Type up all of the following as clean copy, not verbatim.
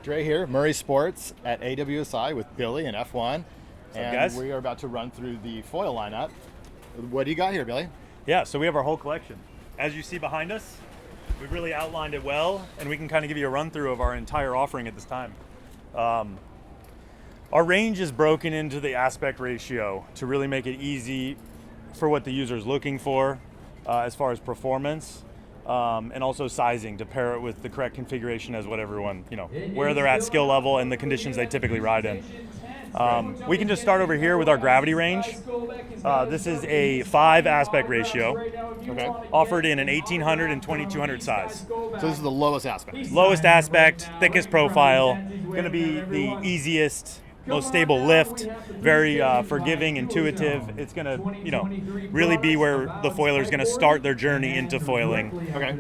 Dray here, Murray Sports at AWSI with Billy and F1. What's up, And guys? we are about to run through the foil lineup. What do you got here, Billy? Yeah, so we have our whole collection. As you see behind us, we've really outlined it well, and we can kind of give you a run through of our entire offering at this time. Our range is broken into the aspect ratio to really make it easy for what the user is looking for as far as performance. And also sizing to pair it with the correct configuration as what everyone, where they're at skill level and the conditions they typically ride in. We can just start over here with our gravity range. This is a 5 aspect ratio, offered in an 1800 and 2200 size. So this is the lowest aspect. Lowest aspect, thickest profile, going to be the easiest, most stable lift, very forgiving, intuitive. It's going to, really be where the foiler is going to start their journey into foiling. Okay.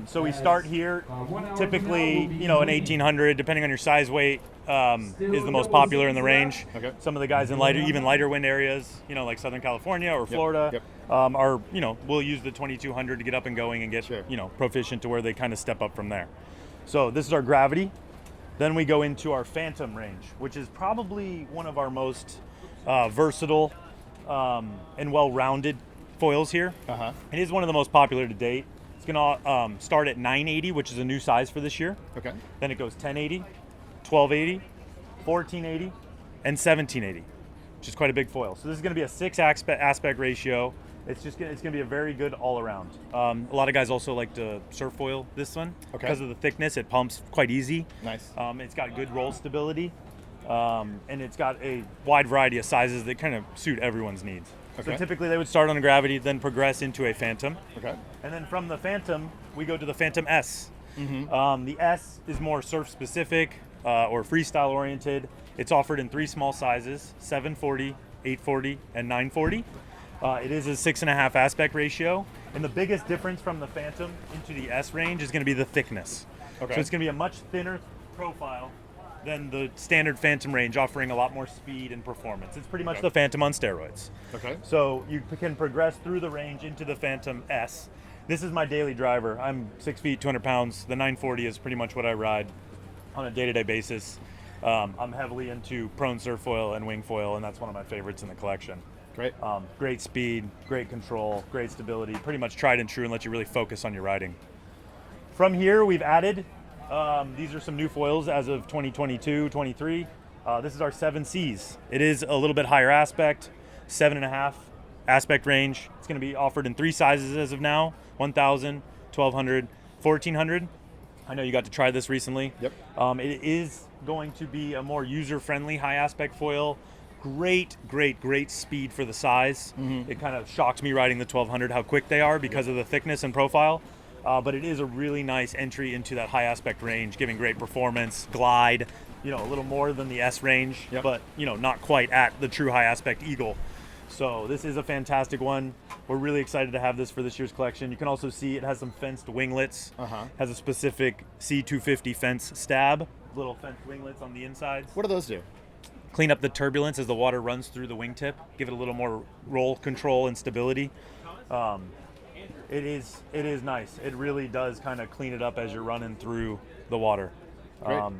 So we start here. Typically, an 1800, depending on your size weight, is the most popular in the range. Okay. Some of the guys in even lighter wind areas, like Southern California or Florida, Yep. are, will use the 2200 to get up and going and get, Sure. proficient to where they kind of step up from there. So this is our gravity. Then we go into our Phantom range, which is probably one of our most versatile and well-rounded foils here. Uh-huh. It is one of the most popular to date. It's going to start at 980, which is a new size for this year. Okay. Then it goes 1080, 1280, 1480, and 1780, which is quite a big foil. So this is going to be a 6 aspect ratio. It's going to be a very good all around. A lot of guys also like to surf foil this one because of the thickness. It pumps quite easy. Nice. It's got good roll stability, and it's got a wide variety of sizes that kind of suit everyone's needs. Okay. So typically they would start on a gravity, then progress into a Phantom. Okay. And then from the Phantom, we go to the Phantom S. Mm-hmm. The S is more surf specific or freestyle oriented. It's offered in 3 small sizes, 740, 840, and 940. It is a 6.5 aspect ratio, and the biggest difference from the Phantom into the S range is going to be the thickness. Okay. So it's going to be a much thinner profile than the standard Phantom range, offering a lot more speed and performance. It's pretty much the Phantom on steroids. Okay. So you can progress through the range into the Phantom S. This is my daily driver. I'm 6 feet, 200 pounds. The 940 is pretty much what I ride on a day-to-day basis. I'm heavily into prone surf foil and wing foil, and that's one of my favorites in the collection. Great. Great speed, great control, great stability, pretty much tried and true and let you really focus on your riding. From here, we've added, these are some new foils as of 2022, 23. This is our 7Cs. It is a little bit higher aspect, 7.5 aspect range. It's going to be offered in 3 sizes as of now, 1,000, 1,200, 1,400. I know you got to try this recently. Yep. It is going to be a more user-friendly high aspect foil. Great speed for the size. Mm-hmm. It kind of shocked me riding the 1200 how quick they are because of the thickness and profile. But it is a really nice entry into that high aspect range, giving great performance, glide, a little more than the S range, Yep. but not quite at the true high aspect Eagle. So this is a fantastic one. We're really excited to have this for this year's collection. You can also see it has some fenced winglets. Has a specific C250 fence stab, little fenced winglets on the insides. What do those do? Clean up the turbulence as the water runs through the wingtip, give it a little more roll control and stability. It is nice. It really does kind of clean it up as you're running through the water. Great.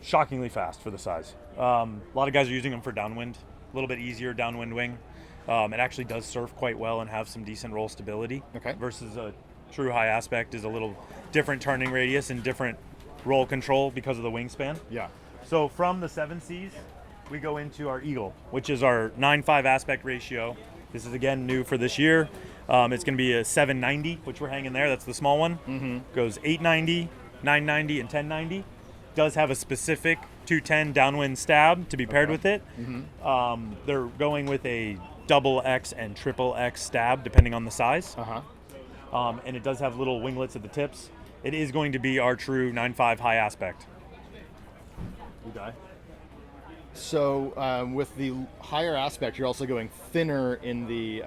Shockingly fast for the size. A lot of guys are using them for downwind, a little bit easier downwind wing. It actually does surf quite well and have some decent roll stability. Okay. Versus a true high aspect is a little different turning radius and different roll control because of the wingspan. Yeah. So from the 7Cs, we go into our Eagle, which is our 9.5 aspect ratio. This is again new for this year. It's going to be a 790, which we're hanging there. That's the small one. Mm-hmm. Goes 890, 990, and 1090. Does have a specific 210 downwind stab to be paired with it. Mm-hmm. They're going with a double X and triple X stab, depending on the size. And it does have little winglets at the tips. It is going to be our true 9.5 high aspect. Okay. So with the higher aspect, you're also going thinner in the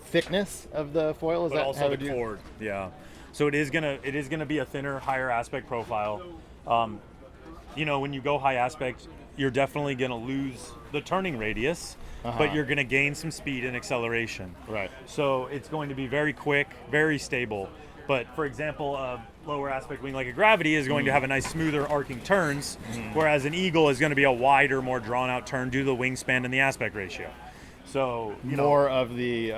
thickness of the foil. Is But that also how the cord, yeah. So it is gonna be a thinner, higher aspect profile. When you go high aspect, you're definitely gonna lose the turning radius, but you're gonna gain some speed and acceleration. Right. So it's going to be very quick, very stable. But for example, a lower aspect wing like a Gravity is going to have a nice smoother arcing turns, whereas an Eagle is going to be a wider, more drawn out turn due to the wingspan and the aspect ratio. So more of the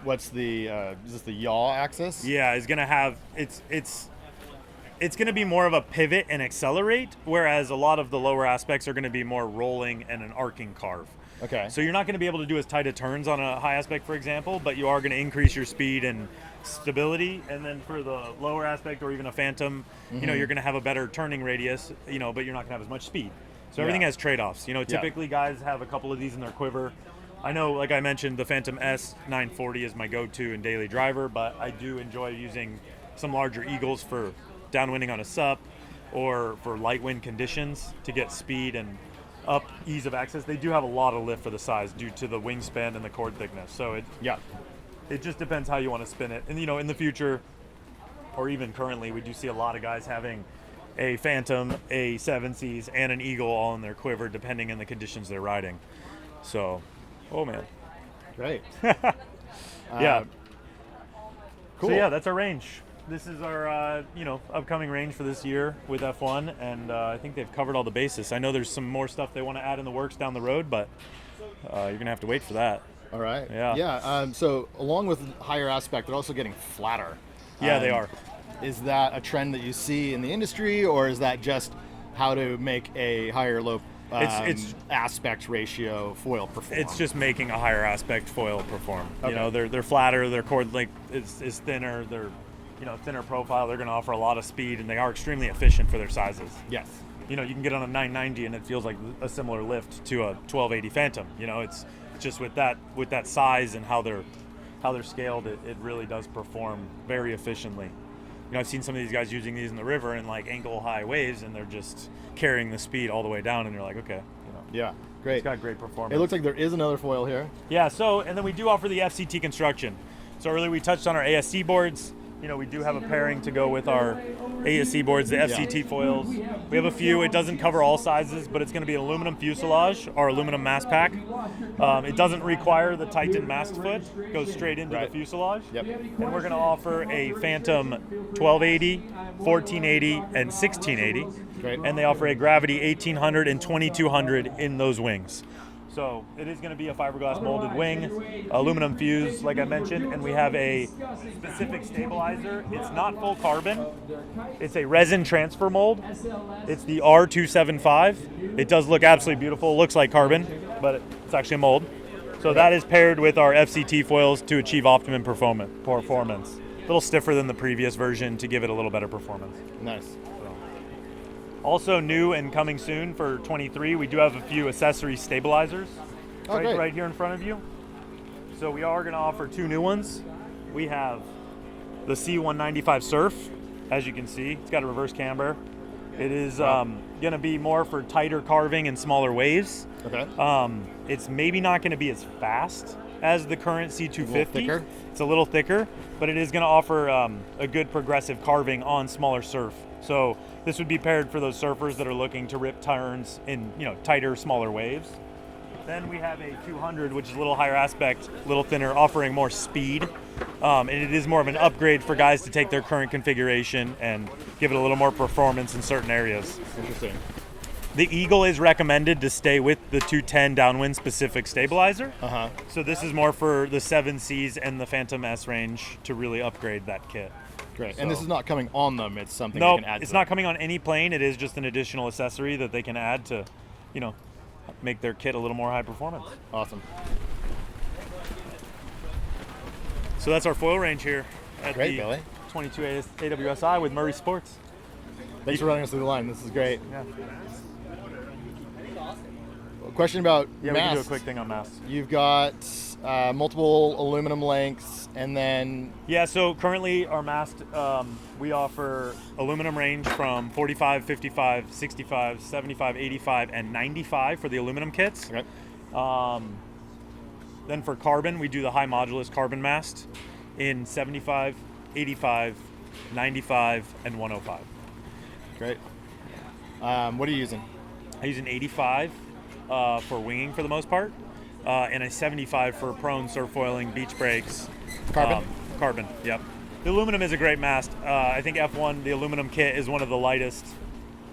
what's the is this the yaw axis? Yeah, is going to have it's going to be more of a pivot and accelerate, whereas a lot of the lower aspects are going to be more rolling and an arcing carve. Okay. So you're not going to be able to do as tight of turns on a high aspect, for example, but you are going to increase your speed and stability. And then for the lower aspect or even a Phantom, you're going to have a better turning radius, but you're not going to have as much speed. So everything has trade-offs. Typically guys have a couple of these in their quiver. I know, like I mentioned, the Phantom S 940 is my go-to and daily driver, but I do enjoy using some larger Eagles for downwinding on a sup or for light wind conditions to get speed and up ease of access. They do have a lot of lift for the size due to the wingspan and the cord thickness. So it just depends how you want to spin it. And in the future, or even currently, we do see a lot of guys having a Phantom, a 7Cs, and an Eagle all in their quiver, depending on the conditions they're riding. So, oh man. Great. Yeah. Cool. So yeah, that's our range. This is our, upcoming range for this year with F1, and I think they've covered all the bases. I know there's some more stuff they want to add in the works down the road, but you're going to have to wait for that. All right. Yeah. Yeah. So along with higher aspect, they're also getting flatter. Yeah, they are. Is that a trend that you see in the industry, or is that just how to make a higher low it's aspect ratio foil perform? It's just making a higher aspect foil perform. Okay. They're flatter, their cord length is thinner, they're thinner profile, they're going to offer a lot of speed, and they are extremely efficient for their sizes. Yes. You can get on a 990 and it feels like a similar lift to a 1280 Phantom. It's just with that size and how they're scaled, it really does perform very efficiently. I've seen some of these guys using these in the river in like ankle high waves, and they're just carrying the speed all the way down, and you're like, okay, Yeah, great. It's got great performance. It looks like there is another foil here. Yeah, and then we do offer the Fct Construction. So earlier we touched on our ASC boards. We do have a pairing to go with our ASC boards, the FCT foils. We have a few. It doesn't cover all sizes, but it's going to be an aluminum fuselage or aluminum mast pack. It doesn't require the Titan mast foot. It goes straight into the fuselage. Yep. And we're going to offer a Phantom 1280, 1480, and 1680. Great. And they offer a Gravity 1800 and 2200 in those wings. So it is going to be a fiberglass molded wing, aluminum fuse, like I mentioned, and we have a specific stabilizer. It's not full carbon. It's a resin transfer mold. It's the R275. It does look absolutely beautiful. It looks like carbon, but it's actually a mold. So that is paired with our FCT foils to achieve optimum performance. A little stiffer than the previous version to give it a little better performance. Nice. Also new and coming soon for 23, we do have a few accessory stabilizers right here in front of you. So we are going to offer two new ones. We have the C195 Surf, as you can see. It's got a reverse camber. It is going to be more for tighter carving and smaller waves. Okay. It's maybe not going to be as fast as the current C250. It's a little thicker, but it is going to offer a good progressive carving on smaller surf. So this would be paired for those surfers that are looking to rip turns in tighter, smaller waves. Then we have a 200, which is a little higher aspect, a little thinner, offering more speed. And it is more of an upgrade for guys to take their current configuration and give it a little more performance in certain areas. Interesting. The Eagle is recommended to stay with the 210 downwind specific stabilizer. So this is more for the 7Cs and the Phantom S range to really upgrade that kit. Great. And this is not coming on them. It's something they can add to it's them. not coming on any plane. It is just an additional accessory that they can add to, make their kit a little more high performance. Awesome. So that's our foil range here at Great, the Billy. 22 AWSI with Murray Sports. Thanks for running us through the line. This is great. Yeah. Question about Yeah, masts. we can do a quick thing on masts. You've got multiple aluminum lengths, and then Yeah, so currently our mast, we offer aluminum range from 45, 55, 65, 75, 85, and 95 for the aluminum kits. okay. Then for carbon, we do the high modulus carbon mast in 75, 85, 95, and 105. Great. What are you using? I use an 85 for winging for the most part, and a 75 for prone, surf foiling, beach breaks. Carbon? Carbon, yep. The aluminum is a great mast. I think F1, the aluminum kit, is one of the lightest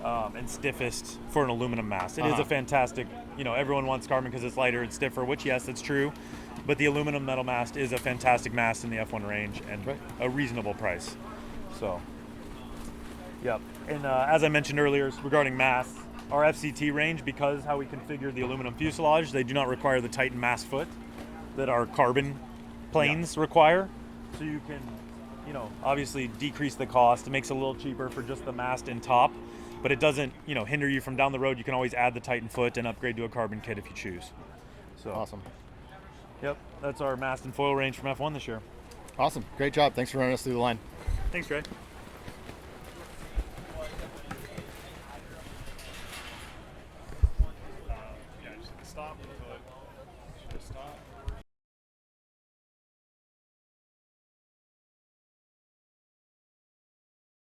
and stiffest for an aluminum mast. It is a fantastic, everyone wants carbon because it's lighter and stiffer, which yes, it's true. But the aluminum metal mast is a fantastic mast in the F1 range and a reasonable price. So, yep. And as I mentioned earlier regarding masts, our FCT range, because how we configure the aluminum fuselage, they do not require the Titan mast foot that our carbon planes require. So you can, obviously decrease the cost. It makes it a little cheaper for just the mast and top, but it doesn't, hinder you from down the road. You can always add the Titan foot and upgrade to a carbon kit if you choose. So Awesome. Yep, that's our mast and foil range from F1 this year. Awesome. Great job. Thanks for running us through the line. Thanks, Dray. Stop.